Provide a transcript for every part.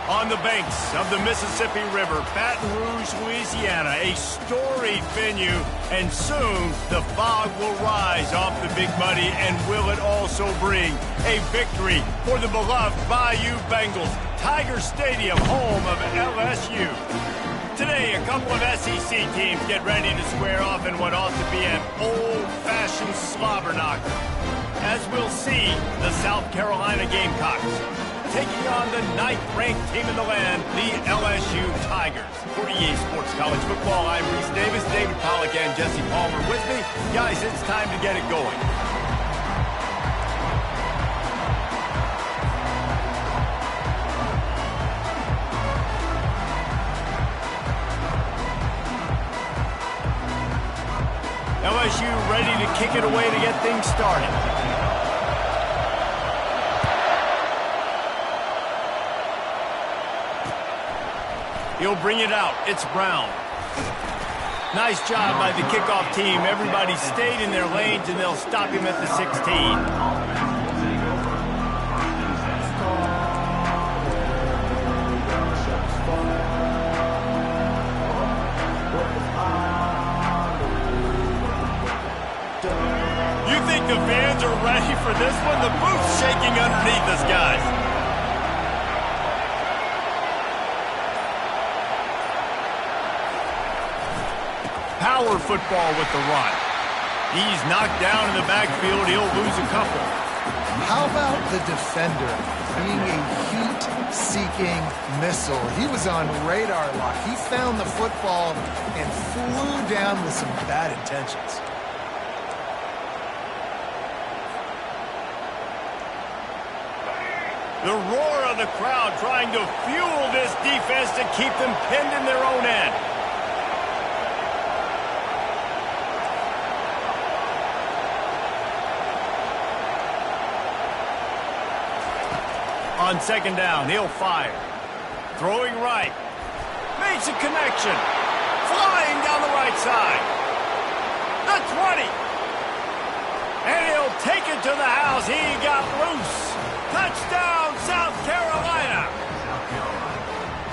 On the banks of the Mississippi River, Baton Rouge, Louisiana, a storied venue, and soon the fog will rise off the Big Muddy, and will it also bring a victory for the beloved Bayou Bengals, Tiger Stadium, home of LSU. Today, a couple of SEC teams get ready to square off in what ought to be an old-fashioned slobber knocker. As we'll see, the South Carolina Gamecocks taking on the 9th-ranked team in the land, the LSU Tigers. For EA Sports College Football, I'm Reese Davis, David Pollack, and Jesse Palmer with me. Guys, it's time to get it going. LSU ready to kick it away to get things started. He'll bring it out. It's Brown. Nice job by the kickoff team. Everybody stayed in their lanes, and they'll stop him at the 16. You think the fans are ready for this one? The booth's shaking underneath us, guys. Power football with the run. He's knocked down in the backfield. He'll lose a couple. How about the defender being a heat-seeking missile? He was on radar lock. He found the football and flew down with some bad intentions. The roar of the crowd trying to fuel this defense to keep them pinned in their own end. On second down, he'll fire. Throwing right. Makes a connection. Flying down the right side. The 20. And he'll take it to the house. He got loose. Touchdown, South Carolina.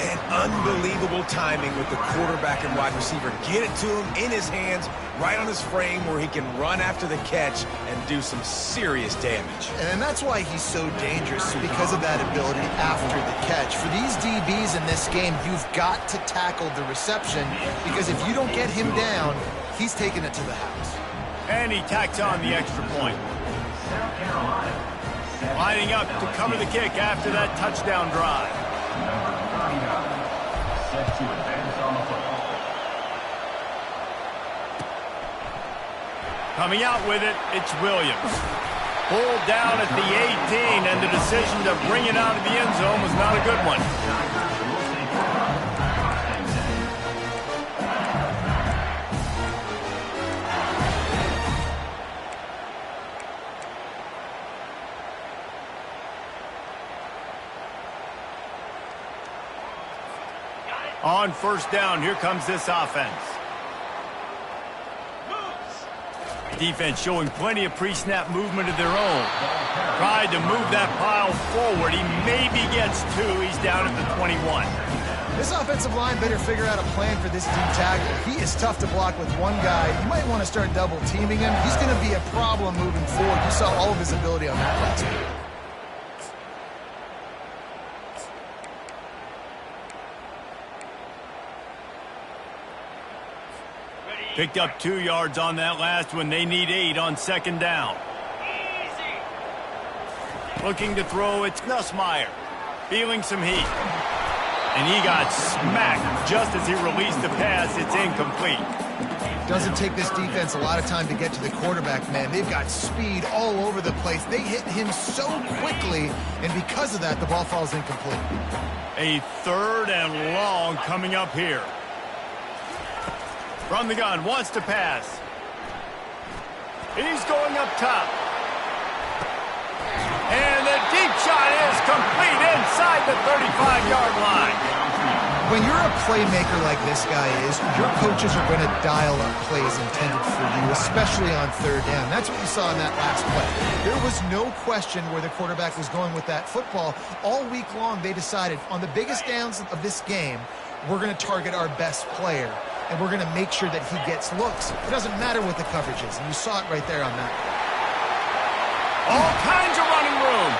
And unbelievable timing with the quarterback and wide receiver. Get it to him in his hands, right on his frame where he can run after the catch and do some serious damage. And that's why he's so dangerous, because of that ability after the catch. For these DBs in this game, you've got to tackle the reception, because if you don't get him down, he's taking it to the house. And he tacks on the extra point. Lining up to cover the kick after that touchdown drive. Coming out with it, it's Williams. Pulled down at the 18, and the decision to bring it out of the end zone was not a good one. On first down, here comes this offense. Defense showing plenty of pre-snap movement of their own. Tried to move that pile forward. He maybe gets 2. He's down at the 21. This offensive line better figure out a plan for this D tackle. He is tough to block with one guy. You might want to start double teaming him. He's going to be a problem moving forward. You saw all of his ability on that last week. Picked up 2 yards on that last one. They need 8 on second down. Looking to throw, it's Nussmeier. Feeling some heat. And he got smacked just as he released the pass. It's incomplete. Doesn't take this defense a lot of time to get to the quarterback, man. They've got speed all over the place. They hit him so quickly, and because of that, the ball falls incomplete. A 3rd and long coming up here. From the gun, wants to pass. He's going up top. And the deep shot is complete inside the 35-yard line. When you're a playmaker like this guy is, your coaches are going to dial up plays intended for you, especially on third down. That's what you saw in that last play. There was no question where the quarterback was going with that football. All week long, they decided on the biggest downs of this game, we're going to target our best player, and we're going to make sure that he gets looks. It doesn't matter what the coverage is, and you saw it right there on that. All kinds of running room.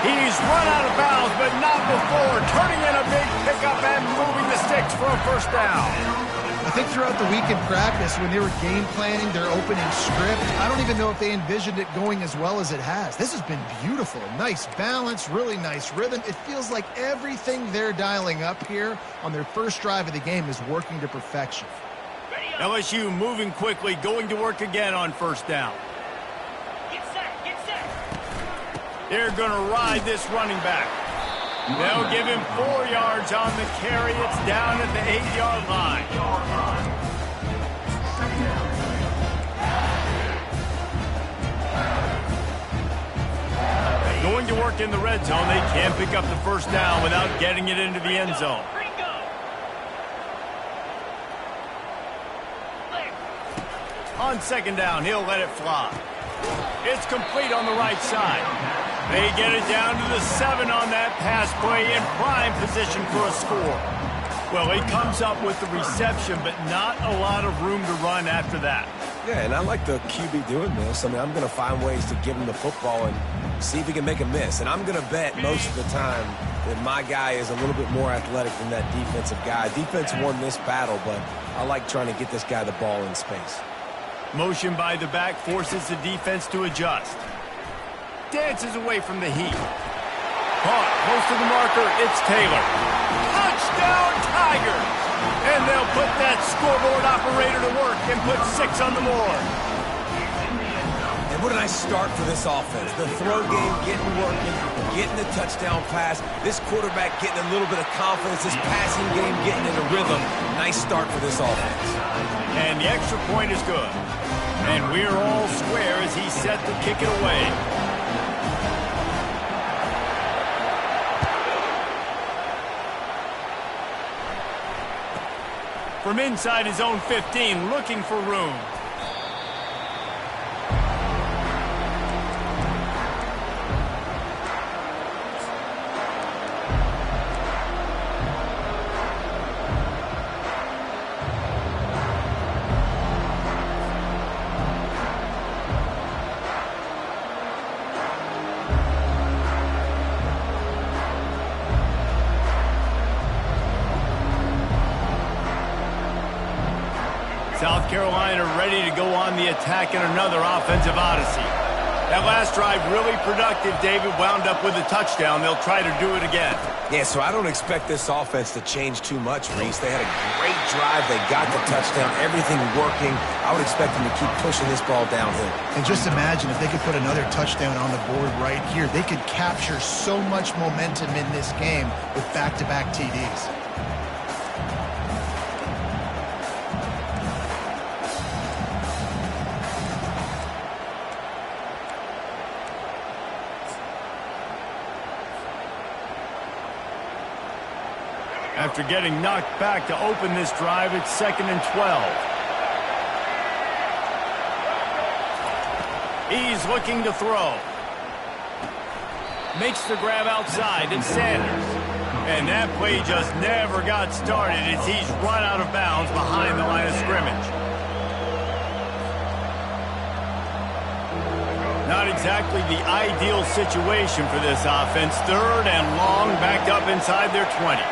He's run out of bounds, but not before. Turning in a big pickup and moving the sticks for a first down. I think throughout the week in practice, when they were game planning their opening script, I don't even know if they envisioned it going as well as it has. This has been beautiful. Nice balance, really nice rhythm. It feels like everything they're dialing up here on their first drive of the game is working to perfection. LSU moving quickly, going to work again on first down. They're going to ride this running back. They'll give him 4 yards on the carry. It's down at the 8-yard line. Going to work in the red zone. They can't pick up the first down without getting it into the end zone. On second down, he'll let it fly. It's complete on the right side. They get it down to the 7 on that pass play in prime position for a score. Well, he comes up with the reception, but not a lot of room to run after that. Yeah, and I like the QB doing this. I mean, I'm going to find ways to give him the football and see if he can make a miss. And I'm going to bet most of the time that my guy is a little bit more athletic than that defensive guy. Defense won this battle, but I like trying to get this guy the ball in space. Motion by the back forces the defense to adjust. Dances away from the heat. Caught close to the marker. It's Taylor. Touchdown, Tigers! And they'll put that scoreboard operator to work and put 6 on the board. And what a nice start for this offense. The throw game getting working, getting the touchdown pass. This quarterback getting a little bit of confidence. This passing game getting in a rhythm. Nice start for this offense. And the extra point is good. And we're all square as he's set to kick it away. From inside his own 15, looking for room. South Carolina ready to go on the attack in another offensive odyssey. That last drive really productive, David, wound up with a touchdown. They'll try to do it again. Yeah, so I don't expect this offense to change too much, Reese. They had a great drive. They got the touchdown, everything working. I would expect them to keep pushing this ball downhill. And just imagine if they could put another touchdown on the board right here. They could capture so much momentum in this game with back-to-back TDs. After getting knocked back to open this drive, it's 2nd and 12. He's looking to throw. Makes the grab outside. It's Sanders. And that play just never got started as he's run out of bounds behind the line of scrimmage. Not exactly the ideal situation for this offense. 3rd and long, backed up inside their 20.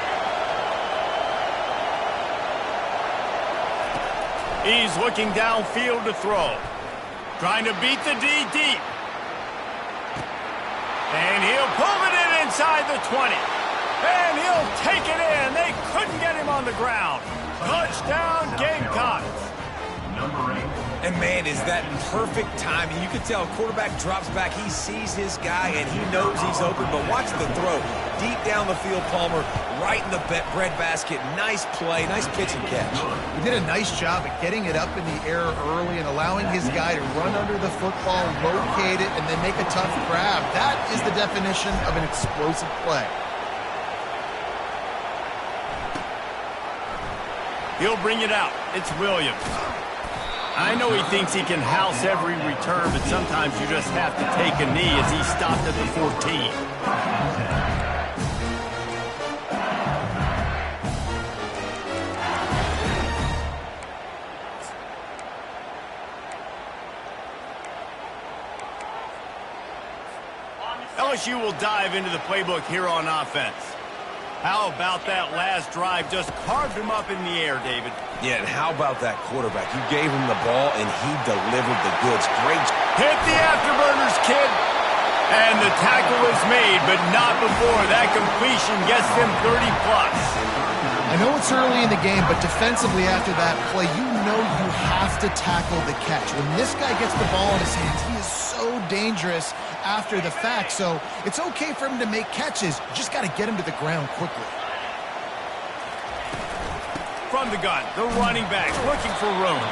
He's looking downfield to throw. Trying to beat the D deep. And he'll pull it in inside the 20. And he'll take it in. They couldn't get him on the ground. Touchdown, Gamecocks. And, man, is that perfect timing. You can tell quarterback drops back. He sees his guy, and he knows he's open. But watch the throw. Deep down the field, Palmer, right in the bread basket. Nice play, nice pitch and catch. He did a nice job at getting it up in the air early and allowing his guy to run under the football, locate it, and then make a tough grab. That is the definition of an explosive play. He'll bring it out. It's Williams. I know he thinks he can house every return, but sometimes you just have to take a knee as he stopped at the 14. LSU will dive into the playbook here on offense. How about that last drive? Just carved him up in the air, David. Yeah, and how about that quarterback? You gave him the ball, and he delivered the goods. Great. Hit the afterburners, kid. And the tackle is made, but not before that completion gets them 30-plus. I know it's early in the game, but defensively after that play, you know you have to tackle the catch. When this guy gets the ball in his hands, he is so dangerous after the fact. So it's okay for him to make catches. You just got to get him to the ground quickly. From the gun, the running back looking for room.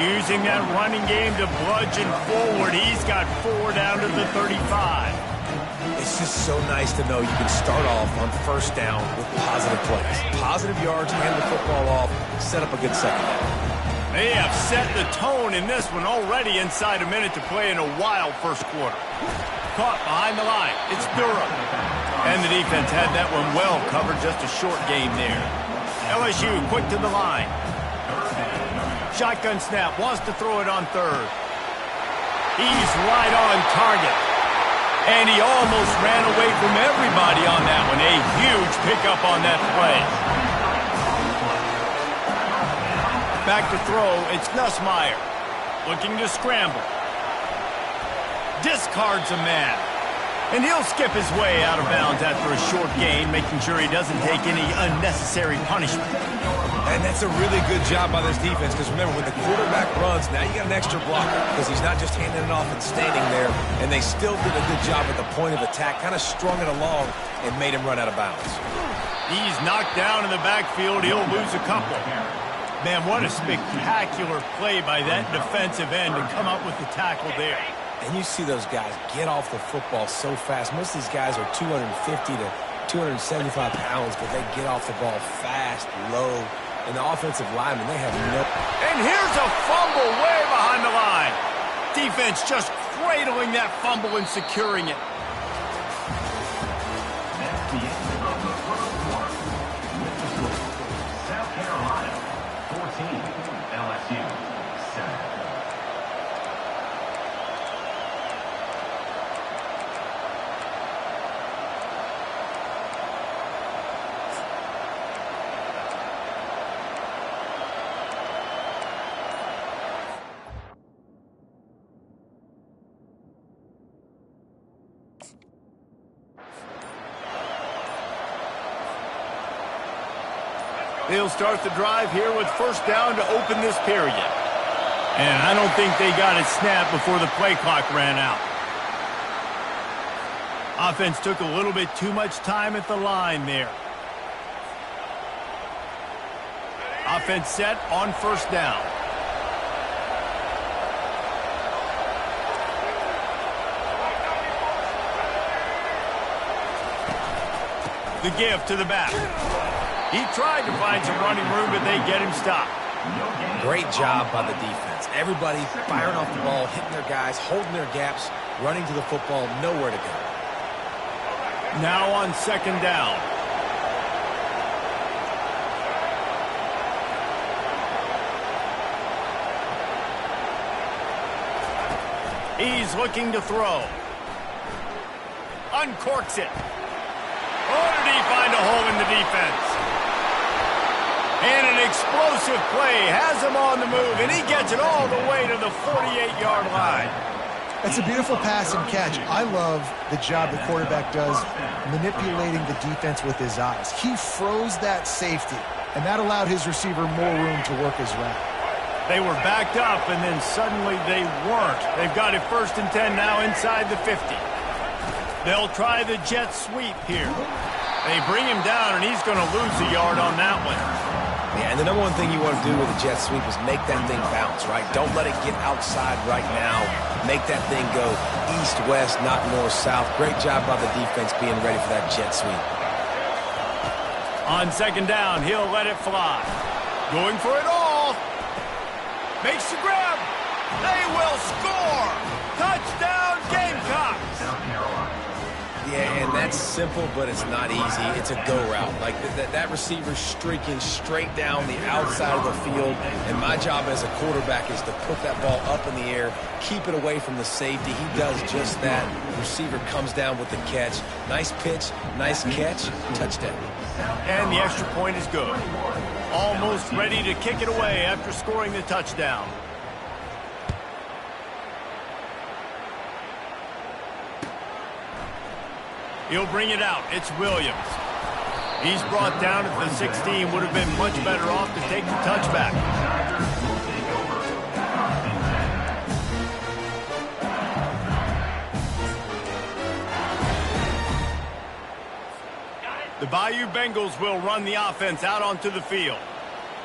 Using that running game to bludgeon forward. He's got 4 down to the 35. It's just so nice to know you can start off on first down with positive plays. Positive yards, hand the football off, set up a good second down. They have set the tone in this one already inside a minute to play in a wild first quarter. Caught behind the line. It's Durham. And the defense had that one well covered, just a short game there. LSU quick to the line. Shotgun snap, wants to throw it on 3rd. He's right on target. And he almost ran away from everybody on that one. A huge pickup on that play. Back to throw, it's Nussmeier. Looking to scramble. Discards a man. And he'll skip his way out of bounds after a short gain, making sure he doesn't take any unnecessary punishment. And that's a really good job by this defense, because remember, when the quarterback runs, now you got an extra blocker, because he's not just handing it off and standing there, and they still did a good job at the point of attack, kind of strung it along and made him run out of bounds. He's knocked down in the backfield. He'll lose a couple. Man, what a spectacular play by that defensive end to come up with the tackle there. And you see those guys get off the football so fast. Most of these guys are 250 to 275 pounds, but they get off the ball fast, low. And the offensive linemen, they have no... And here's a fumble way behind the line. Defense just cradling that fumble and securing it. That's the end of the first quarter. South Carolina, 14. LSU, 7. They'll start the drive here with first down to open this period. And I don't think they got it snapped before the play clock ran out. Offense took a little bit too much time at the line there. Offense set on first down. The give to the back. He tried to find some running room, but they get him stopped. Great job by the defense. Everybody firing off the ball, hitting their guys, holding their gaps, running to the football, nowhere to go. Now on second down. He's looking to throw. Uncorks it. Oh, did he find a hole in the defense? And an explosive play has him on the move, and he gets it all the way to the 48-yard line. That's a beautiful pass and catch. I love the job the quarterback does manipulating the defense with his eyes. He froze that safety, and that allowed his receiver more room to work his route. They were backed up, and then suddenly they weren't. They've got it 1st and 10 now inside the 50. They'll try the jet sweep here. They bring him down, and he's going to lose a yard on that one. Yeah, and the number one thing you want to do with a jet sweep is make that thing bounce, right? Don't let it get outside right now. Make that thing go east-west, not north-south. Great job by the defense being ready for that jet sweep. On second down, he'll let it fly. Going for it all. Makes the grab. They will score. Touchdown, Gamecocks. Yeah, and that's simple, but it's not easy. It's a go route. Like that receiver's streaking straight down the outside of the field, and my job as a quarterback is to put that ball up in the air, keep it away from the safety. He does just that. The receiver comes down with the catch. Nice pitch, nice catch, touchdown. And the extra point is good. Almost ready to kick it away after scoring the touchdown. He'll bring it out. It's Williams. He's brought down at the 16. Would have been much better off to take the touchback. The Bayou Bengals will run the offense out onto the field.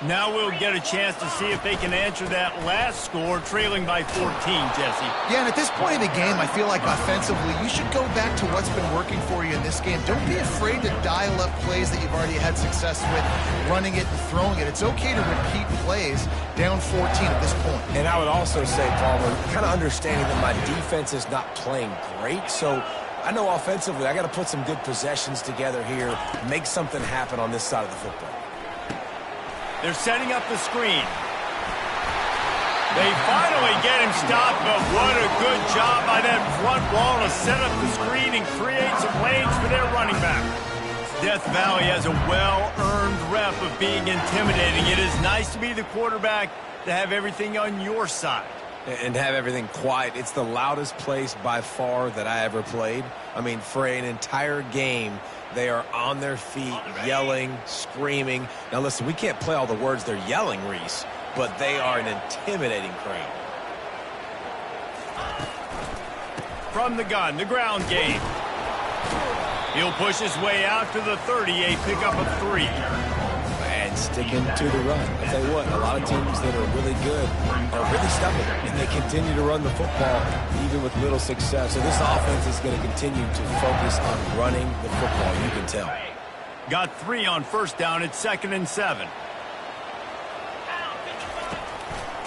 Now we'll get a chance to see if they can answer that last score, trailing by 14, Jesse. Yeah, and at this point in the game, I feel like offensively, you should go back to what's been working for you in this game. Don't be afraid to dial up plays that you've already had success with, running it and throwing it. It's okay to repeat plays down 14 at this point. And I would also say, Palmer, kind of understanding that my defense is not playing great, so I know offensively I got to put some good possessions together here, make something happen on this side of the football. They're setting up the screen. They finally get him stopped, but what a good job by that front wall to set up the screen and create some lanes for their running back. Death Valley has a well-earned rep of being intimidating. It is nice to be the quarterback, to have everything on your side. And have everything quiet. It's the loudest place by far that I ever played. I mean, for an entire game, they are on their feet, yelling, screaming. Now, listen, we can't play all the words they're yelling, Reese, but they are an intimidating crowd. From the gun, the ground game. He'll push his way out to the 30, a pickup of 3. And sticking to the run. I'll tell you what, a lot of teams that are really good are really stubborn, and they continue to run the football even with little success. So this offense is going to continue to focus on running the football, you can tell. Got 3 on first down. It's 2nd and 7.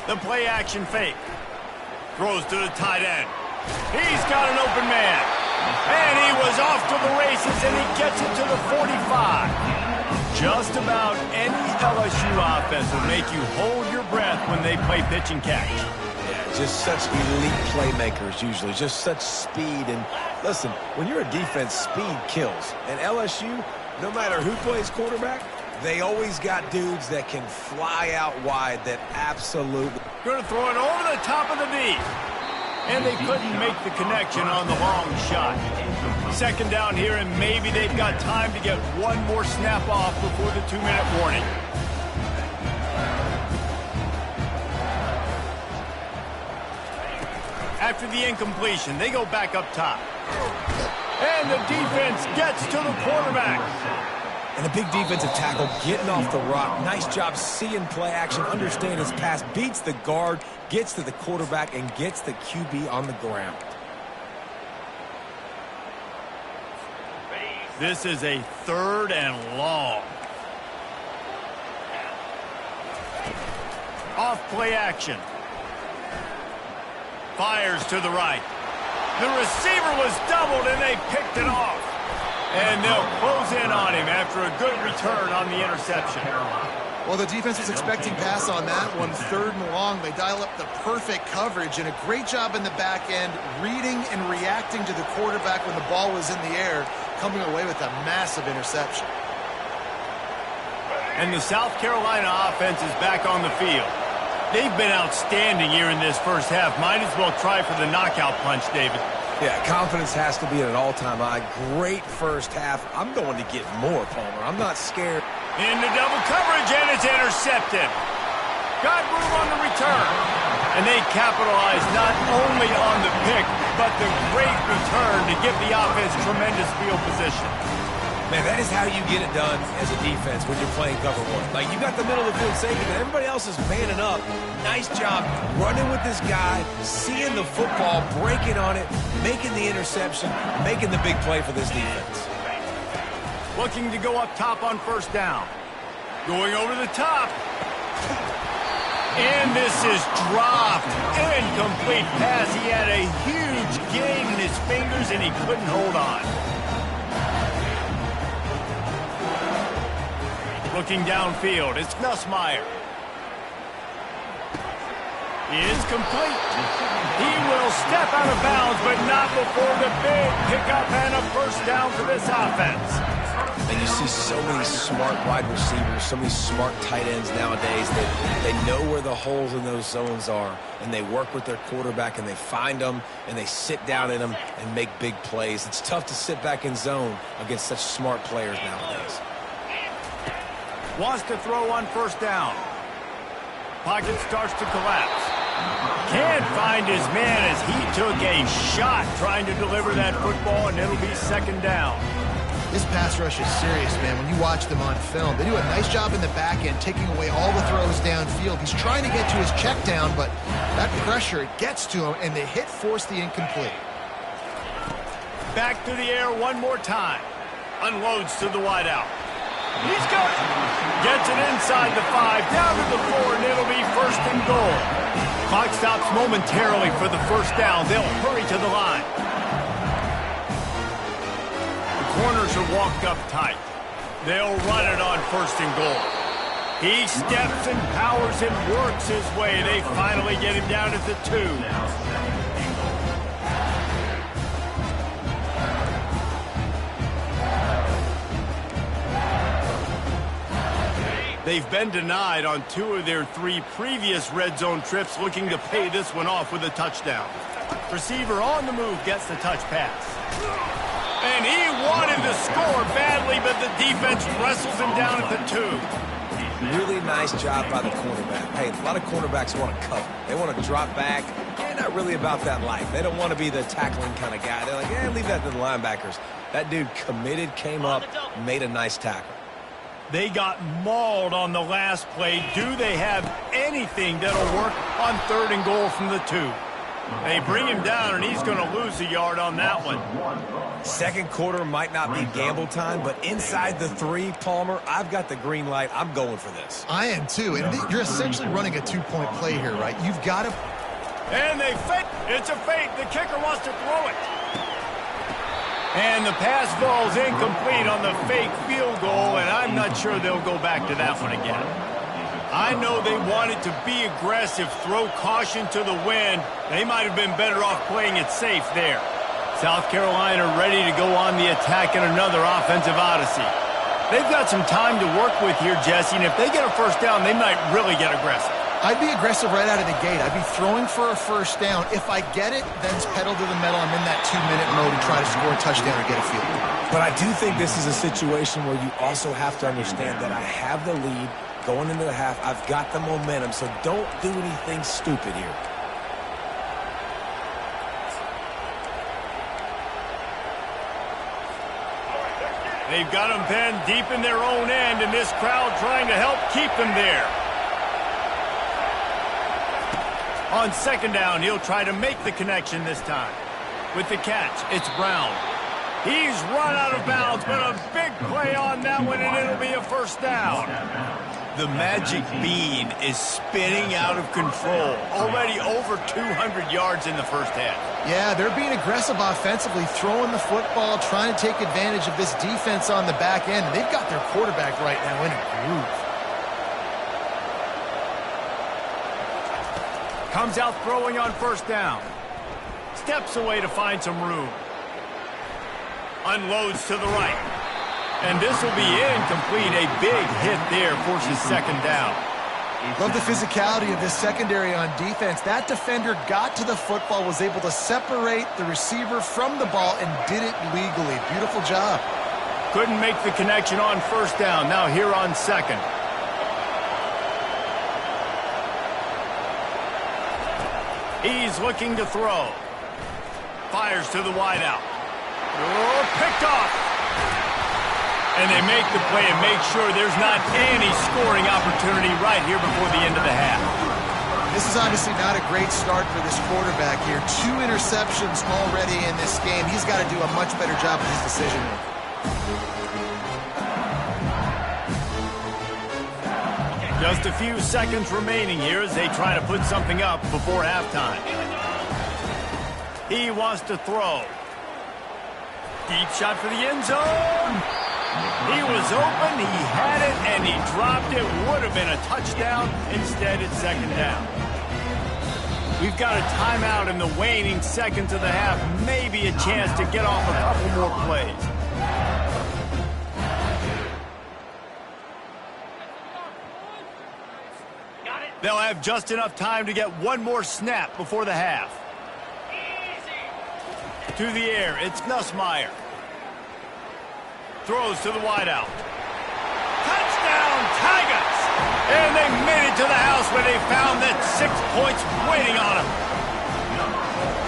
The play action fake. Throws to the tight end. He's got an open man. And he was off to the races, and he gets it to the 45. Just about any LSU offense will make you hold your breath when they play pitch and catch. Yeah, just such elite playmakers usually, just such speed. And listen, when you're a defense, speed kills. And LSU, no matter who plays quarterback, they always got dudes that can fly out wide that absolutely... Going to throw it over the top of the knee. And they couldn't make the connection on the long shot. 2nd down here, and maybe they've got time to get one more snap off before the 2-minute warning. After the incompletion, they go back up top. And the defense gets to the quarterback. And a big defensive tackle getting off the rock. Nice job seeing play action, understanding his pass, beats the guard, gets to the quarterback, and gets the QB on the ground. This is a 3rd and long. play action. Fires to the right. The receiver was doubled, and they picked it off. And they'll close in on him after a good return on the interception. Well, the defense was expecting pass on that one, 3rd and long. They dial up the perfect coverage and a great job in the back end, reading and reacting to the quarterback when the ball was in the air, coming away with a massive interception. And the South Carolina offense is back on the field. They've been outstanding here in this first half. Might as well try for the knockout punch, David. Yeah, confidence has to be at an all-time high. Great first half. I'm going to get more, Palmer. I'm not scared. Into double coverage, and it's intercepted. Got room on the return. And they capitalized not only on the pick, but the great return to give the offense tremendous field position. Man, that is how you get it done as a defense when you're playing cover one. Like, you got the middle of the field safety, but everybody else is manning up. Nice job running with this guy, seeing the football, breaking on it, making the interception, making the big play for this defense. Looking to go up top on first down. Going over the top. And this is dropped. Incomplete pass. He had a huge gain in his fingers, and he couldn't hold on. Looking downfield, it's Nussmeier. He is complete. He will step out of bounds, but not before the big pickup and a first down for this offense. And you see so many smart wide receivers, so many smart tight ends nowadays that they know where the holes in those zones are, and they work with their quarterback, and they find them, and they sit down in them and make big plays. It's tough to sit back in zone against such smart players nowadays. Wants to throw on first down. Pocket starts to collapse. Can't find his man as he took a shot trying to deliver that football, and it'll be second down. This pass rush is serious, man. When you watch them on film, they do a nice job in the back end, taking away all the throws downfield. He's trying to get to his check down, but that pressure gets to him, and the hit forced the incomplete. Back to the air one more time. Unloads to the wideout. He's got it. Gets it inside the 5, down to the 4, and it'll be first and goal. Clock stops momentarily for the first down. They'll hurry to the line. Corners are walked up tight. They'll run it on first and goal. He steps and powers and works his way. They finally get him down at the 2. They've been denied on 2 of their 3 previous red zone trips, looking to pay this one off with a touchdown. Receiver on the move gets the touch pass. And he wanted to score badly, but the defense wrestles him down at the 2. Really nice job by the cornerback. Hey, a lot of cornerbacks want to cover. They want to drop back. They're not really about that life. They don't want to be the tackling kind of guy. They're like, yeah, leave that to the linebackers. That dude committed, came up, made a nice tackle. They got mauled on the last play. Do they have anything that'll work on 3rd and goal from the 2? They bring him down, and he's going to lose a yard on that one. Second quarter might not be gamble time, but inside the 3, Palmer, I've got the green light. I'm going for this. I am too, and you're essentially running a 2-point play here, right? You've got to... And they fake. It's a fake. The kicker wants to throw it. And the pass falls incomplete on the fake field goal, and I'm not sure they'll go back to that one again. I know they wanted to be aggressive, throw caution to the wind. They might have been better off playing it safe there. South Carolina ready to go on the attack in another offensive odyssey. They've got some time to work with here, Jesse, and if they get a first down, they might really get aggressive. I'd be aggressive right out of the gate. I'd be throwing for a first down. If I get it, then it's pedal to the metal. I'm in that 2-minute mode and try to score a touchdown or get a field goal. But I do think this is a situation where you also have to understand that I have the lead going into the half. I've got the momentum, so don't do anything stupid here. They've got them pinned deep in their own end, and this crowd trying to help keep them there. On second down, he'll try to make the connection this time. With the catch, it's Brown. He's run out of bounds, but a big play on that one, and it'll be a first down. The magic bean is spinning out of control. Already over 200 yards in the first half. Yeah, they're being aggressive offensively, throwing the football, trying to take advantage of this defense on the back end. And they've got their quarterback right now in a groove. Comes out throwing on first down. Steps away to find some room. Unloads to the right. And this will be incomplete. A big hit there forces second down. Love the physicality of this secondary on defense. That defender got to the football, was able to separate the receiver from the ball, and did it legally. Beautiful job. Couldn't make the connection on first down. Now here on second. He's looking to throw. Fires to the wideout. Oh, picked off. And they make the play and make sure there's not any scoring opportunity right here before the end of the half. This is obviously not a great start for this quarterback here. 2 interceptions already in this game. He's got to do a much better job with his decision-making. Just a few seconds remaining here as they try to put something up before halftime. He wants to throw. Deep shot for the end zone. He was open, he had it, and he dropped it. Would have been a touchdown. Instead, it's second down. We've got a timeout in the waning seconds of the half. Maybe a chance to get off a couple more plays. They'll have just enough time to get one more snap before the half. To the air, it's Nussmeier. Throws to the wideout. Touchdown, Tigers! And they made it to the house where they found that 6 points waiting on them.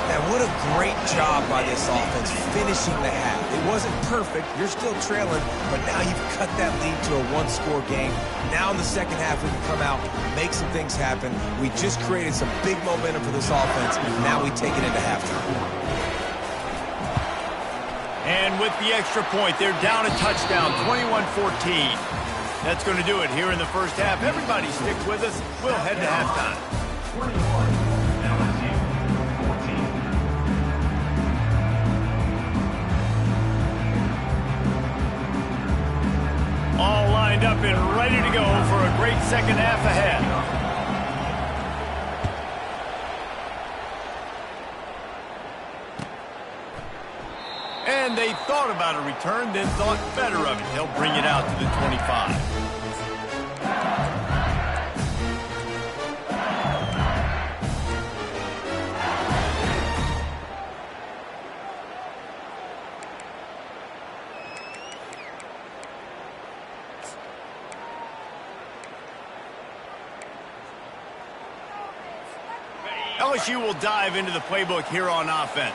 Man, what a great job by this offense finishing the half. It wasn't perfect. You're still trailing, but now you've cut that lead to a one-score game. Now in the second half, we can come out, make some things happen. We just created some big momentum for this offense. Now we take it into halftime. And with the extra point, they're down a touchdown, 21-14. That's going to do it here in the first half. Everybody stick with us. We'll head to halftime. 21, LSU, 14. All lined up and ready to go for a great second half ahead. And they thought about a return, then thought better of it. They'll bring it out to the 25. LSU will dive into the playbook here on offense.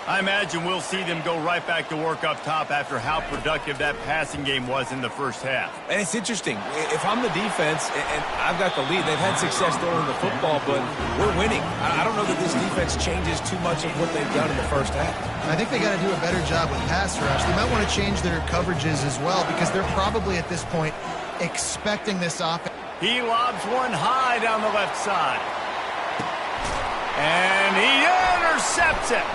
I imagine we'll see them go right back to work up top after how productive that passing game was in the first half. And it's interesting. If I'm the defense and I've got the lead, they've had success throwing the football, but we're winning. I don't know that this defense changes too much of what they've done in the first half. I think they got to do a better job with pass rush. They might want to change their coverages as well because they're probably at this point expecting this offense. He lobs one high down the left side. And he intercepts it.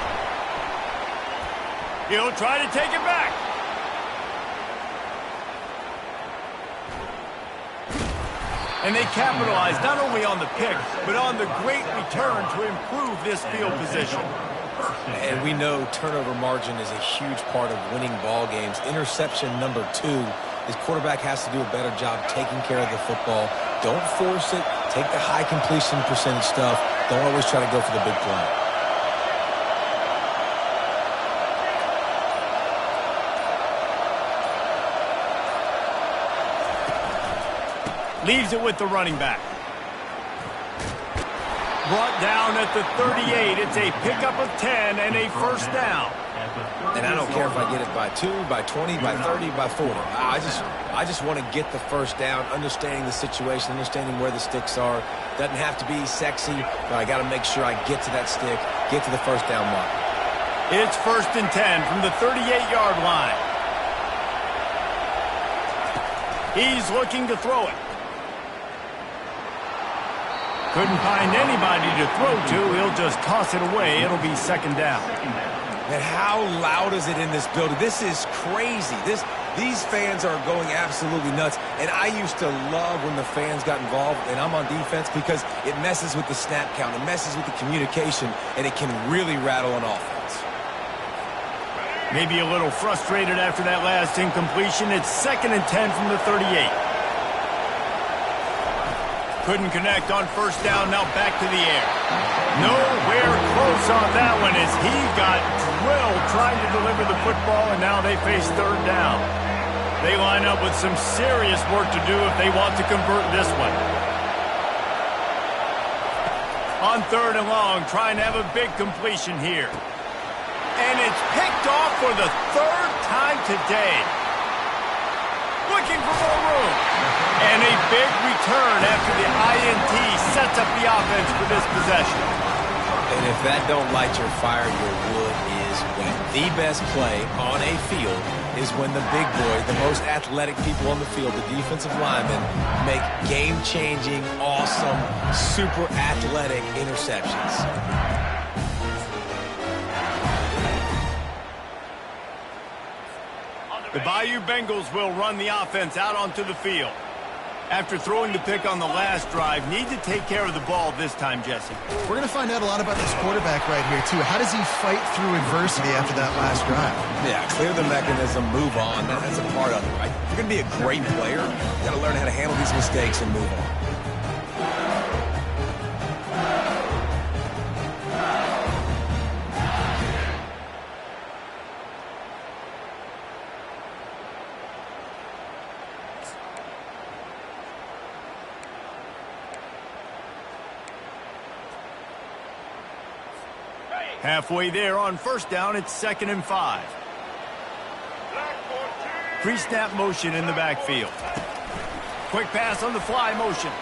He'll try to take it back. And they capitalize not only on the pick, but on the great return to improve this field position. And we know turnover margin is a huge part of winning ball games. Interception number 2. His quarterback has to do a better job taking care of the football. Don't force it. Take the high completion percentage stuff. Don't always try to go for the big play. Leaves it with the running back. Brought down at the 38. It's a pickup of 10 and a first down. And I don't care if I get it by 2, by 20, by 30, by 40. I just want to get the first down, understanding the situation, understanding where the sticks are. Doesn't have to be sexy, but I got to make sure I get to that stick, get to the first down mark. It's 1st and 10 from the 38-yard line. He's looking to throw it. Couldn't find anybody to throw to. He'll just toss it away. It'll be second down. And how loud is it in this building? This is crazy. These fans are going absolutely nuts. And I used to love when the fans got involved, and I'm on defense, because it messes with the snap count. It messes with the communication, and it can really rattle an offense. Maybe a little frustrated after that last incompletion. It's 2nd and 10 from the 38. Couldn't connect on first down. Now back to the air. Nowhere close on that one as he got drilled trying to deliver the football, and now they face third down. They line up with some serious work to do if they want to convert this one. On 3rd and long, trying to have a big completion here. And it's picked off for the 3rd time today. Looking for more room. And a big return after the INT sets up the offense for this possession. And if that don't light your fire, your wood is wet. The best play on a field is when the big boy, the most athletic people on the field, the defensive linemen, make game-changing, awesome, super athletic interceptions. The Bayou Bengals will run the offense out onto the field. After throwing the pick on the last drive, need to take care of the ball this time, Jesse. We're going to find out a lot about this quarterback right here, too. How does he fight through adversity after that last drive? Yeah, clear the mechanism, move on. That's a part of it, right? If you're going to be a great player, you got to learn how to handle these mistakes and move on. Halfway there on first down, it's 2nd and 5. Pre-snap motion in the backfield. Quick pass on the fly motion.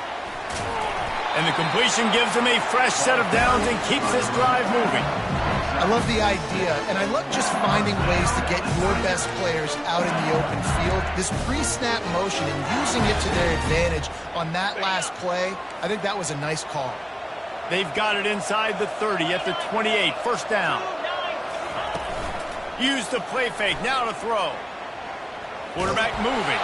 And the completion gives him a fresh set of downs and keeps this drive moving. I love the idea, and I love just finding ways to get your best players out in the open field. This pre-snap motion and using it to their advantage on that last play, I think that was a nice call. They've got it inside the 30 at the 28. First down. Use the play fake. Now to throw. Quarterback moving.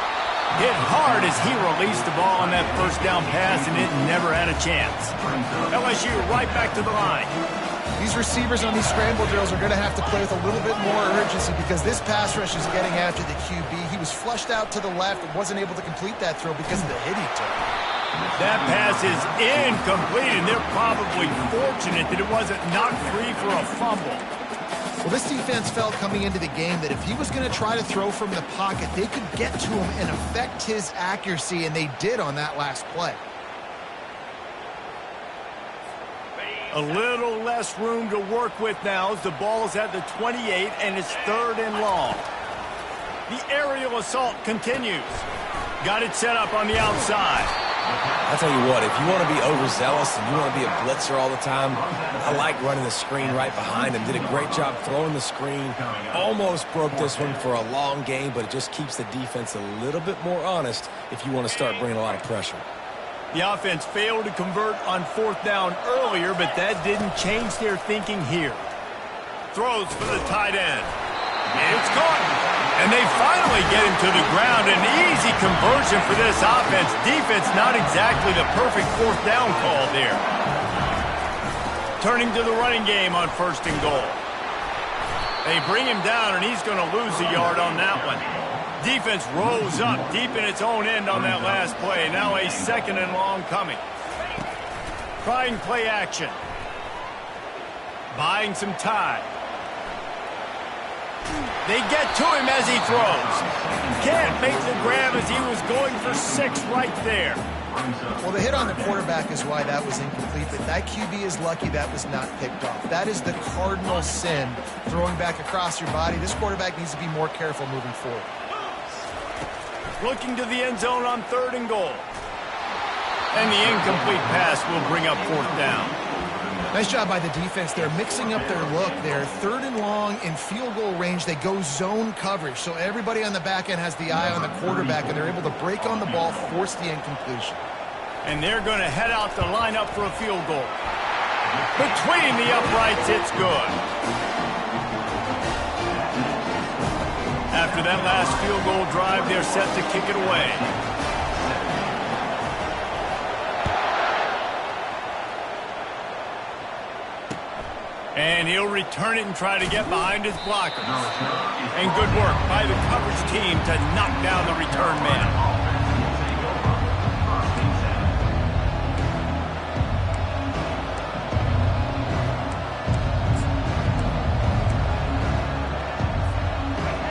Hit hard as he released the ball on that first down pass, and it never had a chance. LSU right back to the line. These receivers on these scramble drills are going to have to play with a little bit more urgency because this pass rush is getting after the QB. He was flushed out to the left and wasn't able to complete that throw because of the hit he took. That pass is incomplete, and they're probably fortunate that it wasn't knocked free for a fumble. Well, this defense felt coming into the game that if he was going to try to throw from the pocket, they could get to him and affect his accuracy, and they did on that last play. A little less room to work with now as the ball's at the 28, and it's 3rd and long. The aerial assault continues. Got it set up on the outside. I'll tell you what, if you want to be overzealous and you want to be a blitzer all the time, I like running the screen right behind him. Did a great job throwing the screen. Almost broke this one for a long game, but it just keeps the defense a little bit more honest if you want to start bringing a lot of pressure. The offense failed to convert on 4th down earlier, but that didn't change their thinking here. Throws for the tight end. And it's caught. And they finally get him to the ground. An easy conversion for this offense. Defense not exactly the perfect 4th down call there. Turning to the running game on 1st and goal. They bring him down, and he's going to lose a yard on that one. Defense rose up deep in its own end on that last play. Now a 2nd and long coming. Trying play action. Buying some time. They get to him as he throws. Can't make the grab as he was going for 6 right there. Well, the hit on the quarterback is why that was incomplete, but that QB is lucky that was not picked off. That is the cardinal sin, throwing back across your body. This quarterback needs to be more careful moving forward. Looking to the end zone on 3rd and goal. And the incomplete pass will bring up 4th down. Nice job by the defense. They're mixing up their look. They're 3rd and long in field goal range. They go zone coverage. So everybody on the back end has the eye on the quarterback, and they're able to break on the ball, force the incompletion. And they're going to head out to line up for a field goal. Between the uprights, it's good. After that last field goal drive, they're set to kick it away. And he'll return it and try to get behind his blockers. And good work by the coverage team to knock down the return man.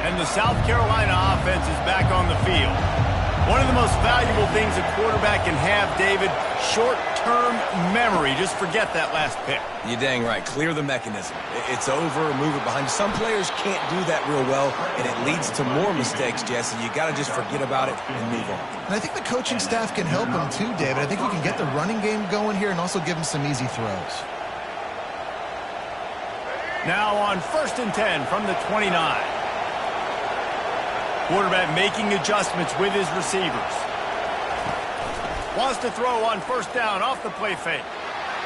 And the South Carolina offense is back on the field. One of the most valuable things a quarterback can have, David, short-term memory. Just forget that last pick. You're dang right. Clear the mechanism. It's over, move it behind you. Some players can't do that real well, and it leads to more mistakes, Jesse. You got to just forget about it and move on. And I think the coaching staff can help him too, David. I think he can get the running game going here and also give him some easy throws. Now on 1st and 10 from the 29. Quarterback making adjustments with his receivers. Wants to throw on 1st down off the play fake.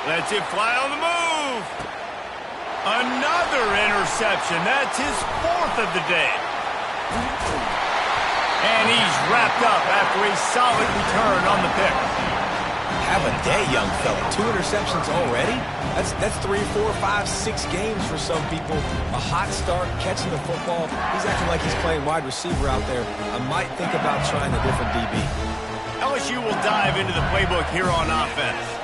Lets it fly on the move. Another interception. That's his 4th of the day. And he's wrapped up after a solid return on the pick. Have a day, young fella. 2 interceptions already? That's 3, 4, 5, 6 games for some people. A hot start, catching the football. He's acting like he's playing wide receiver out there. I might think about trying a different DB. LSU will dive into the playbook here on offense.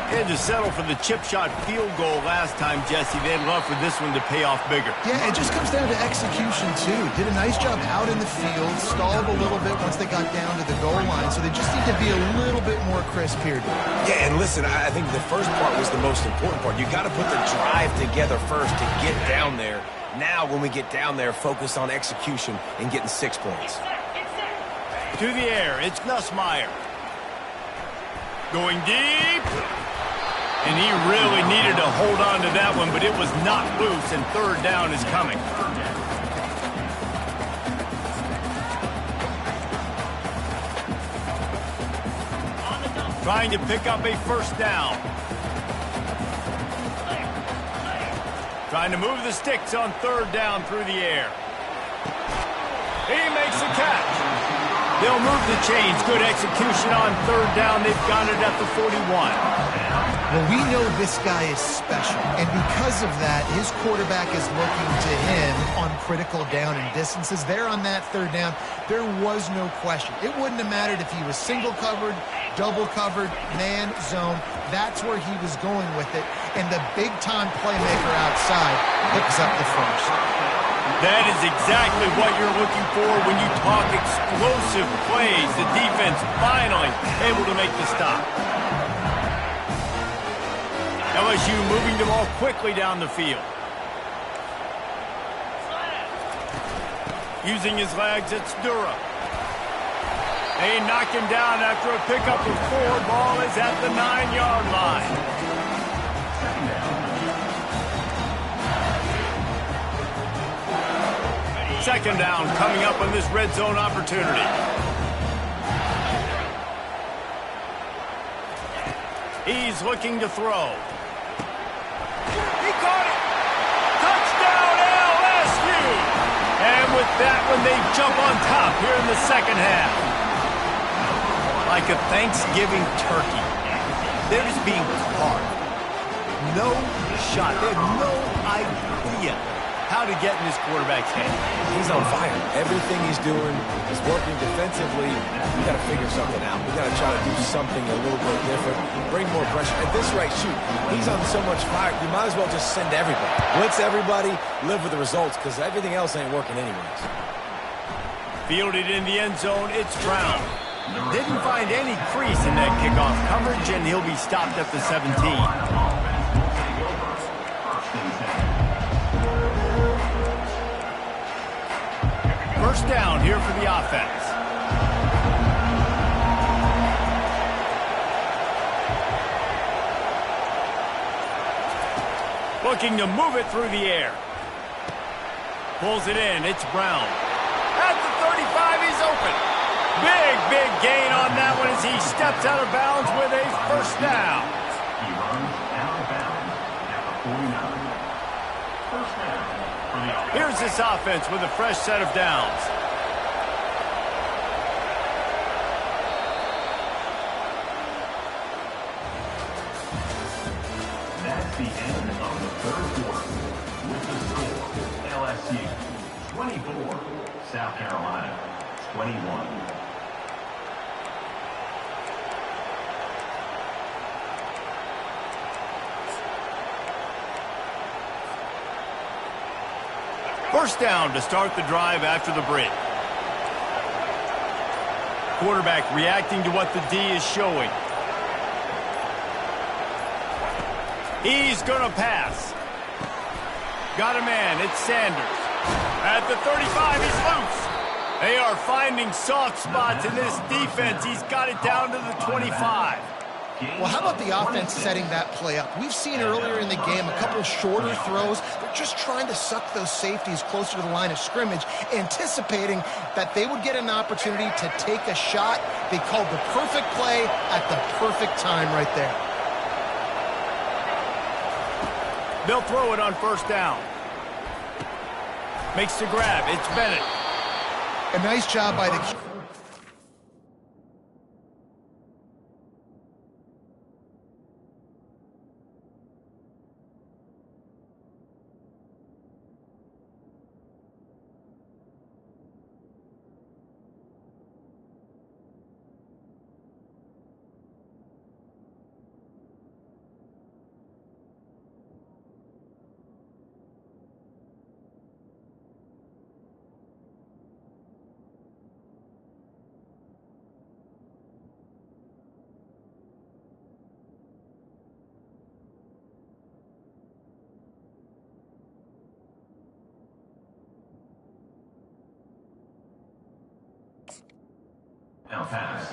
They had to settle for the chip shot field goal last time, Jesse. They'd love for this one to pay off bigger. Yeah, it just comes down to execution, too. Did a nice job out in the field, stalled a little bit once they got down to the goal line, so they just need to be a little bit more crisp here. Yeah, and listen, I think the first part was the most important part. You got to put the drive together first to get down there. Now, when we get down there, focus on execution and getting 6 points. To the air, it's Nussmeier. Going deep. And he really needed to hold on to that one, but it was knocked loose, and 3rd down is coming. Trying to pick up a 1st down. Trying to move the sticks on 3rd down through the air. He makes the catch. They'll move the chains. Good execution on 3rd down. They've got it at the 41. Well, we know this guy is special, and because of that, his quarterback is looking to him on critical down and distances. There on that 3rd down, there was no question. It wouldn't have mattered if he was single covered, double covered, man, zone. That's where he was going with it, and the big-time playmaker outside picks up the 1st. That is exactly what you're looking for when you talk explosive plays. The defense finally able to make the stop. LSU moving the ball quickly down the field. Using his legs, it's Dura. They knock him down after a pickup of 4. Ball is at the 9-yard line. Second down coming up on this red zone opportunity. He's looking to throw. He caught it. Touchdown LSU. And with that one, they jump on top here in the 2nd half. Like a Thanksgiving turkey. They're just being carved. No shot. They have no idea how to get in this quarterback's head. He's on fire. Everything he's doing is working defensively. We got to figure something out. We got to try to do something a little bit different. Bring more pressure. At this rate, shoot, he's on so much fire. You might as well just send everybody. Blitz everybody, live with the results, because everything else ain't working anyways. Fielded in the end zone, it's Brown. Didn't find any crease in that kickoff coverage, and he'll be stopped at the 17. First down here for the offense. Looking to move it through the air. Pulls it in. It's Brown. At the 35, he's open. Big gain on that one as as he steps out of bounds with a first down. He runs out of bounds at the 49. First down for the offense. Here's this offense with a fresh set of downs. That's the end of the third quarter. With the score, LSU 24, South Carolina 21. First down to start the drive after the break. Quarterback reacting to what the D is showing. He's going to pass. Got a man. It's Sanders. At the 35, he's loose. They are finding soft spots in this defense. He's got it down to the 25. Well, how about the offense setting that play up? We've seen earlier in the game a couple shorter throws. They're just trying to suck those safeties closer to the line of scrimmage, anticipating that they would get an opportunity to take a shot. They called the perfect play at the perfect time right there. They'll throw it on first down. Makes the grab. It's Bennett. A nice job by the...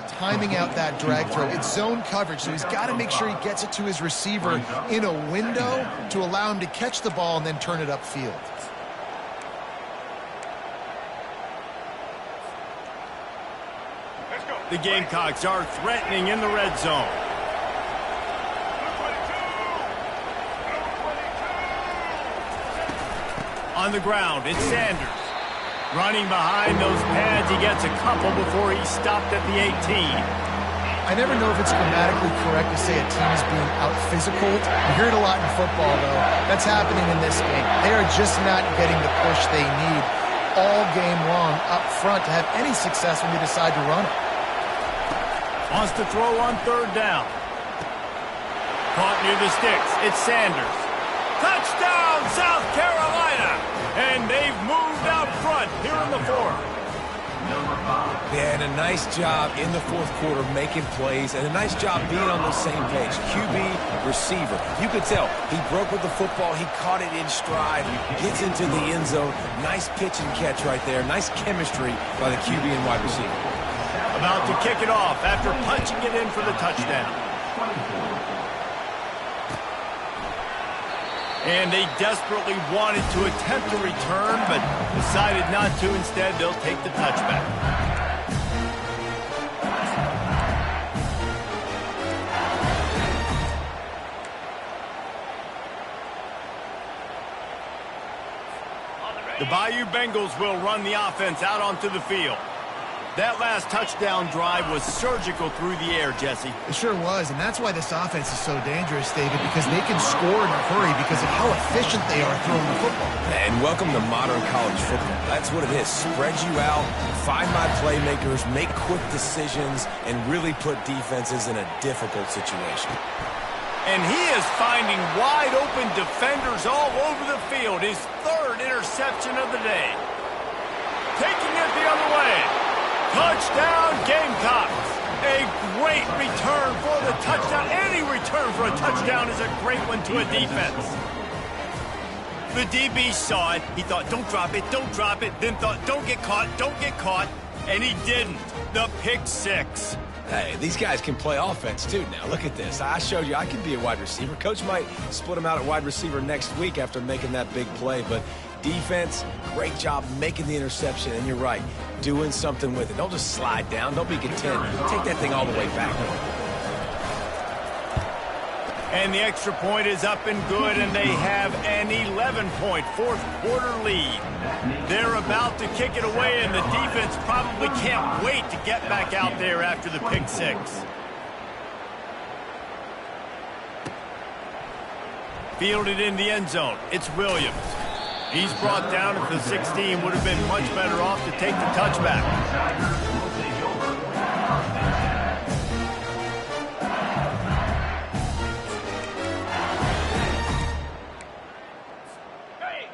Timing out that drag throw. It's zone coverage, so he's got to make sure he gets it to his receiver in a window to allow him to catch the ball and then turn it upfield. The Gamecocks are threatening in the red zone. On the ground, it's Sanders. Running behind those pads, he gets a couple before he stopped at the 18. I never know if it's grammatically correct to say a team is being out-physical. You hear it a lot in football, though. That's happening in this game. They are just not getting the push they need all game long up front to have any success when they decide to run it. Wants to throw on third down. Caught near the sticks. It's Sanders. Touchdown, South Carolina! And they've moved out front here in the fourth. Yeah, and a nice job in the fourth quarter making plays, and a nice job being on the same page. QB, receiver. You could tell he broke with the football. He caught it in stride. Gets into the end zone. Nice pitch and catch right there. Nice chemistry by the QB and wide receiver. About to kick it off after punching it in for the touchdown. And they desperately wanted to attempt a return, but decided not to. Instead, they'll take the touchback. The Bayou Bengals will run the offense out onto the field. That last touchdown drive was surgical through the air, Jesse. It sure was, and that's why this offense is so dangerous, David, because they can score in a hurry because of how efficient they are throwing the football. And welcome to modern college football. That's what it is. Spread you out, find my playmakers, make quick decisions, and really put defenses in a difficult situation. And he is finding wide-open defenders all over the field. His third interception of the day. Taking it the other way. Touchdown, Gamecocks. A great return for the touchdown. Any return for a touchdown is a great one to a defense. The DB saw it. He thought, don't drop it, don't drop it. Then thought, don't get caught, don't get caught. And he didn't. The pick six. Hey, these guys can play offense, too, now. Look at this. I showed you I can be a wide receiver. Coach might split him out at wide receiver next week after making that big play, but defense, great job making the interception, and you're right. doing something with it. Don't just slide down. Don't be content. Take that thing all the way back. And the extra point is up and good, and they have an 11-point fourth-quarter lead. They're about to kick it away, and the defense probably can't wait to get back out there after the pick six. Fielded in the end zone. It's Williams. He's brought down at the 16. Would have been much better off to take the touchback.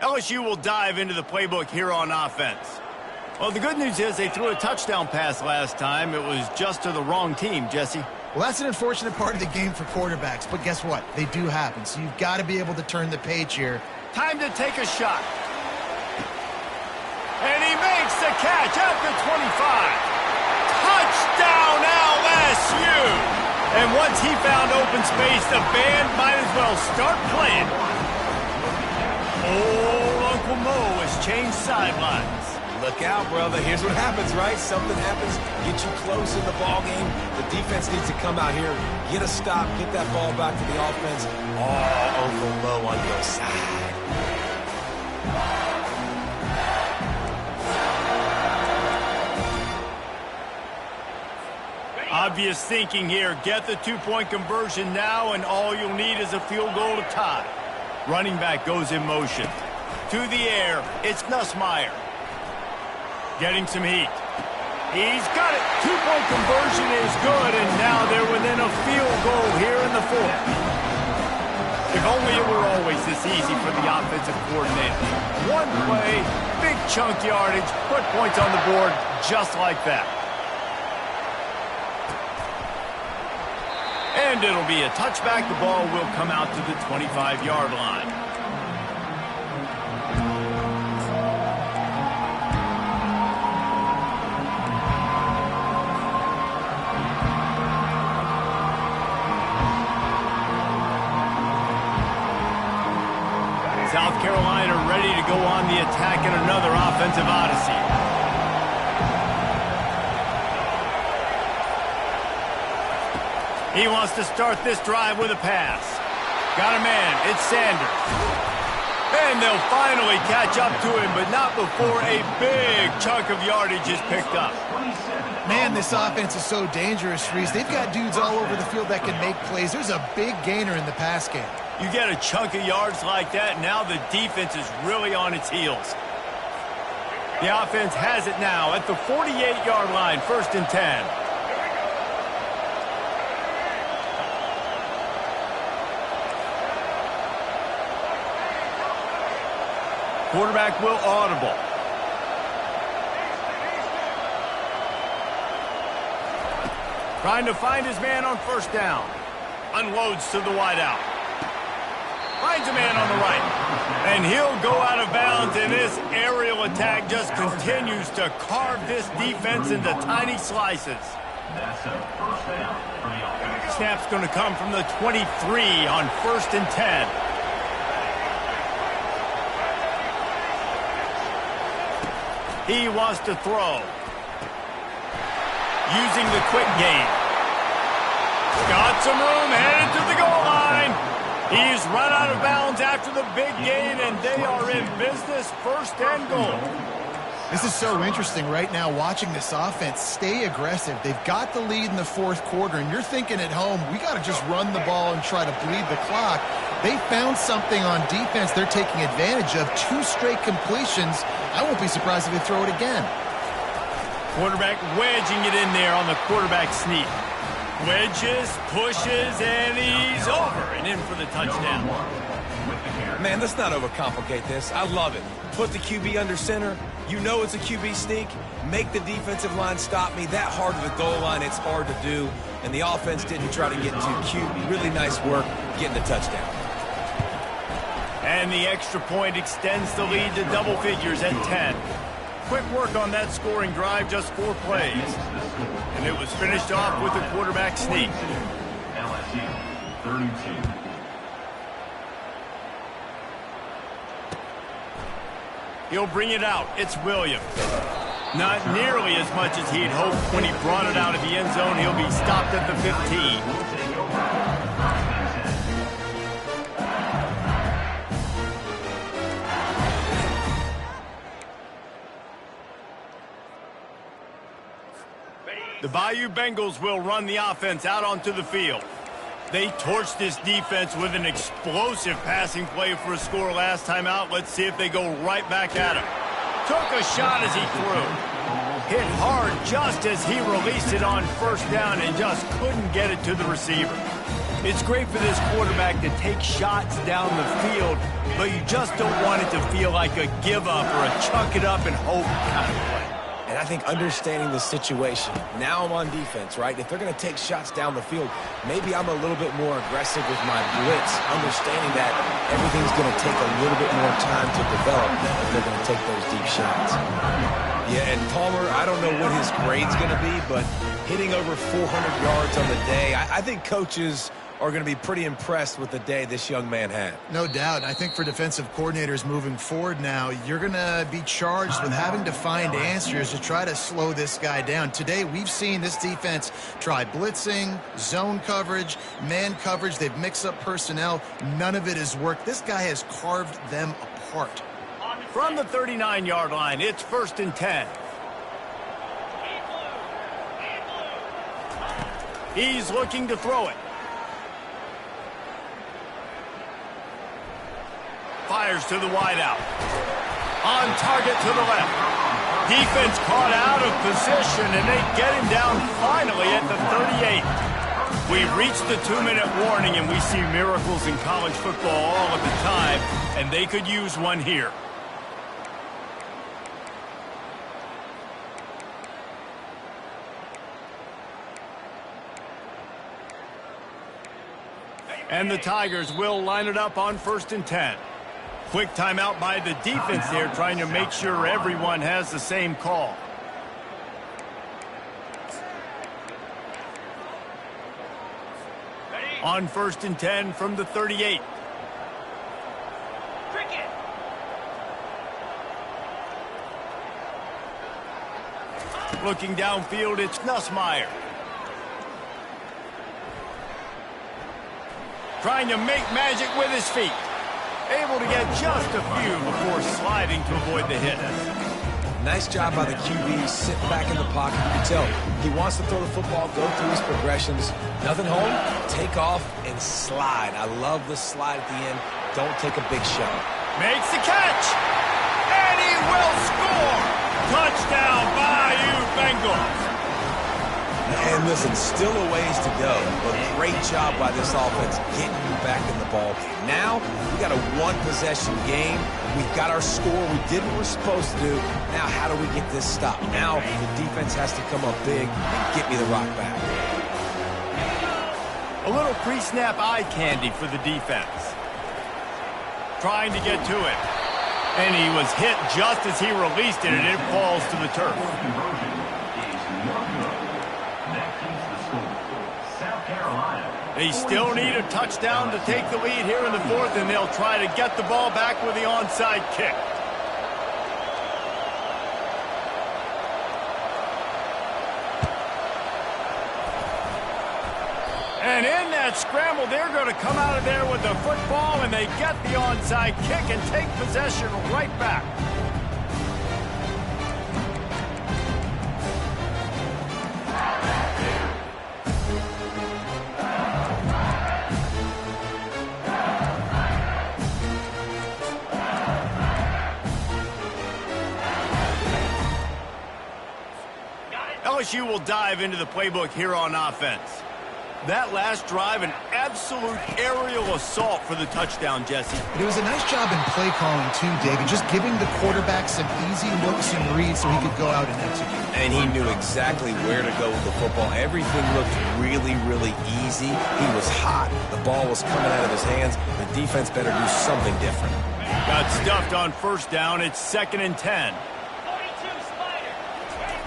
LSU will dive into the playbook here on offense. Well, the good news is they threw a touchdown pass last time. It was just to the wrong team, Jesse. Well, that's an unfortunate part of the game for quarterbacks, but guess what? They do happen, so you've got to be able to turn the page here. Time to take a shot. And he makes the catch at the 25. Touchdown, LSU! And once he found open space, the band might as well start playing. Old Uncle Mo has changed sidelines. Look out, brother. Here's what happens, right? Something happens, get you close in the ball game. The defense needs to come out here, get a stop, get that ball back to the offense. Oh, Uncle Mo on your side. Obvious thinking here. Get the two-point conversion now, and all you'll need is a field goal to tie. Running back goes in motion. To the air, it's Nussmeier. Getting some heat. He's got it. Two-point conversion is good, and now they're within a field goal here in the fourth. If only it were always this easy for the offensive coordinator. One play, big chunk yardage, put points on the board just like that. And it'll be a touchback. The ball will come out to the 25-yard line. South Carolina ready to go on the attack in another offensive odyssey. He wants to start this drive with a pass. Got a man. It's Sanders. And they'll finally catch up to him, but not before a big chunk of yardage is picked up. Man, this offense is so dangerous, Reese. They've got dudes all over the field that can make plays. There's a big gainer in the pass game. You get a chunk of yards like that, now the defense is really on its heels. The offense has it now at the 48-yard line, 1st and 10. Quarterback will audible. Trying to find his man on 1st down. Unloads to the wideout. Finds a man on the right. And he'll go out of bounds, and this aerial attack just continues to carve this defense into tiny slices. That's a 1st down for the offense. Snap's going to come from the 23 on 1st and 10. He wants to throw. Using the quick game. Got some room, headed to the goal line. He's run out of bounds after the big gain, and they are in business, 1st and goal. This is so interesting right now, watching this offense stay aggressive. They've got the lead in the 4th quarter, and you're thinking at home, we got to just run the ball and try to bleed the clock. They found something on defense they're taking advantage of. 2 straight completions. I won't be surprised if they throw it again. Quarterback wedging it in there on the quarterback sneak. Wedges, pushes, and he's over and in for the touchdown. Man, let's not overcomplicate this. I love it. Put the QB under center. You know it's a QB sneak. Make the defensive line stop me. That hard to the goal line, it's hard to do. And the offense didn't try to get too cute. Really nice work getting the touchdown. And the extra point extends the lead to double figures at 10. Quick work on that scoring drive, just 4 plays. And it was finished off with a quarterback sneak. LSU 32. He'll bring it out. It's Williams. Not nearly as much as he'd hoped when he brought it out of the end zone. He'll be stopped at the 15. The Bayou Bengals will run the offense out onto the field. They torched this defense with an explosive passing play for a score last time out. Let's see if they go right back at him. Took a shot as he threw. Hit hard just as he released it on first down and just couldn't get it to the receiver. It's great for this quarterback to take shots down the field, but you just don't want it to feel like a give up or a chuck it up and hope kind of play. And I think understanding the situation, now I'm on defense, right? If they're going to take shots down the field, maybe I'm a little bit more aggressive with my blitz, understanding that everything's going to take a little bit more time to develop if they're going to take those deep shots. Yeah, and Palmer, I don't know what his grade's going to be, but hitting over 400 yards on the day, I think coaches are going to be pretty impressed with the day this young man had. No doubt. I think for defensive coordinators moving forward now, you're going to be charged with having to find answers to try to slow this guy down. Today, we've seen this defense try blitzing, zone coverage, man coverage. They've mixed up personnel. None of it has worked. This guy has carved them apart. From the 39-yard line, it's 1st and 10. He's looking to throw it. Fires to the wideout. On target to the left. Defense caught out of position, and they get him down finally at the 38. We reached the 2-minute warning, and we see miracles in college football all of the time, and they could use one here. And the Tigers will line it up on 1st and 10. Quick timeout by the defense there, trying to make sure everyone has the same call. On 1st and 10 from the 38. Looking downfield, it's Nussmeier. Trying to make magic with his feet. Able to get just a few before sliding to avoid the hit. Nice job by the QB, sitting back in the pocket. You can tell he wants to throw the football, go through his progressions. Nothing home, take off, and slide. I love the slide at the end. Don't take a big shot. Makes the catch, and he will score. Touchdown, Bayou Bengals. And listen, still a ways to go, but great job by this offense getting you back in the ball game. Now, we got a one-possession game. We've got our score. We did what we're supposed to do. Now, how do we get this stopped? Now, the defense has to come up big and get me the rock back. A little pre-snap eye candy for the defense. Trying to get to it. And he was hit just as he released it, and it falls to the turf. They still need a touchdown to take the lead here in the 4th, and they'll try to get the ball back with the onside kick. And in that scramble, they're going to come out of there with the football, and they get the onside kick and take possession right back. LSU will dive into the playbook here on offense. That last drive, an absolute aerial assault for the touchdown, Jesse. It was a nice job in play calling, too, David, just giving the quarterback some easy looks and reads so he could go out and execute. And he knew exactly where to go with the football. Everything looked really, really easy. He was hot. The ball was coming out of his hands. The defense better do something different. Got stuffed on 1st down. It's 2nd and 10.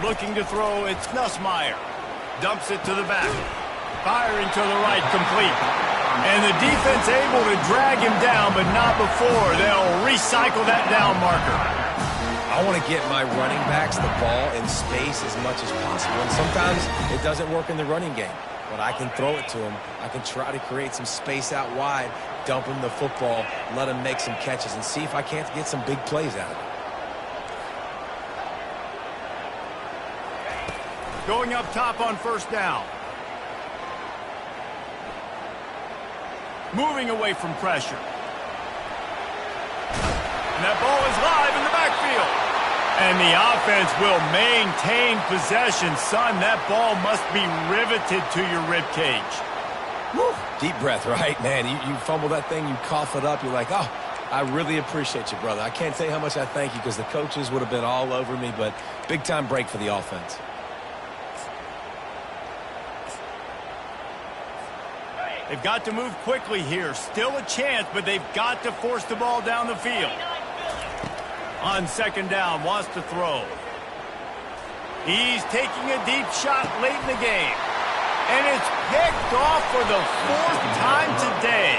Looking to throw, it's Nussmeier. Dumps it to the back. Firing to the right, complete. And the defense able to drag him down, but not before. They'll recycle that down marker. I want to get my running backs the ball in space as much as possible. And sometimes it doesn't work in the running game, but I can throw it to them. I can try to create some space out wide, dump him the football, let him make some catches, and see if I can't get some big plays out of it. Going up top on first down. Moving away from pressure. And that ball is live in the backfield. And the offense will maintain possession. Son, that ball must be riveted to your ribcage. Woo. Deep breath, right? Man, you fumble that thing, you cough it up, you're like, oh, I really appreciate you, brother. I can't tell you how much I thank you because the coaches would have been all over me, but big-time break for the offense. They've got to move quickly here. Still a chance, but they've got to force the ball down the field. On second down, wants to throw. He's taking a deep shot late in the game. And it's picked off for the 4th time today.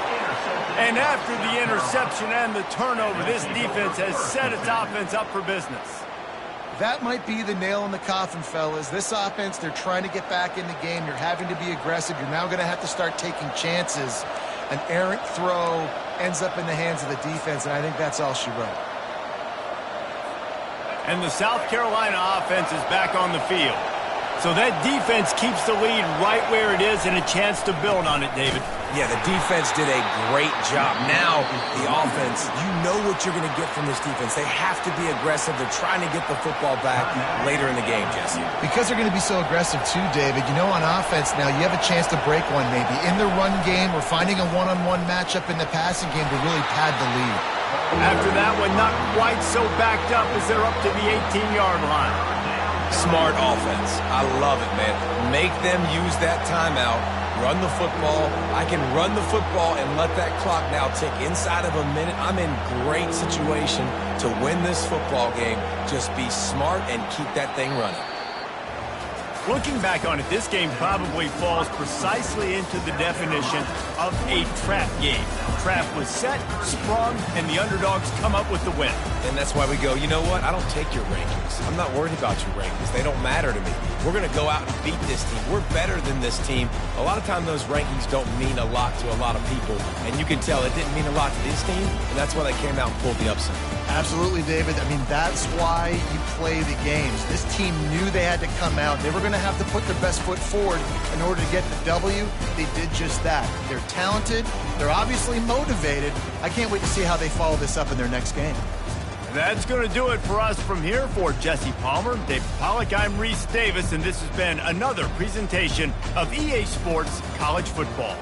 And after the interception and the turnover, this defense has set its offense up for business. That might be the nail in the coffin, fellas. This offense, they're trying to get back in the game. You're having to be aggressive. You're now going to have to start taking chances. An errant throw ends up in the hands of the defense, and I think that's all she wrote. And the South Carolina offense is back on the field. So that defense keeps the lead right where it is and a chance to build on it, David. Yeah, the defense did a great job. Now, the offense, you know what you're going to get from this defense. They have to be aggressive. They're trying to get the football back later in the game, Jesse. Because they're going to be so aggressive too, David. You know, on offense now, you have a chance to break one maybe. In the run game or finding a one-on-one matchup in the passing game to really pad the lead. After that one, not quite so backed up as they're up to the 18-yard line. Smart offense. I love it, man. Make them use that timeout. Run the football. I can run the football and let that clock now tick inside of a minute. I'm in great situation to win this football game. Just be smart and keep that thing running. Looking back on it, this game probably falls precisely into the definition of a trap game. Trap was set, sprung, and the underdogs come up with the win. And that's why we go, you know what? I don't take your rankings. I'm not worried about your rankings. They don't matter to me. We're going to go out and beat this team. We're better than this team. A lot of time those rankings don't mean a lot to a lot of people. And you can tell it didn't mean a lot to this team, and that's why they came out and pulled the upset. Absolutely, David. I mean, that's why you play the games. This team knew they had to come out. They were going to have to put their best foot forward in order to get the W. They did just that. They're talented. They're obviously motivated. I can't wait to see how they follow this up in their next game. That's going to do it for us from here. For Jesse Palmer, David Pollack, I'm Reese Davis, and this has been another presentation of EA Sports College Football.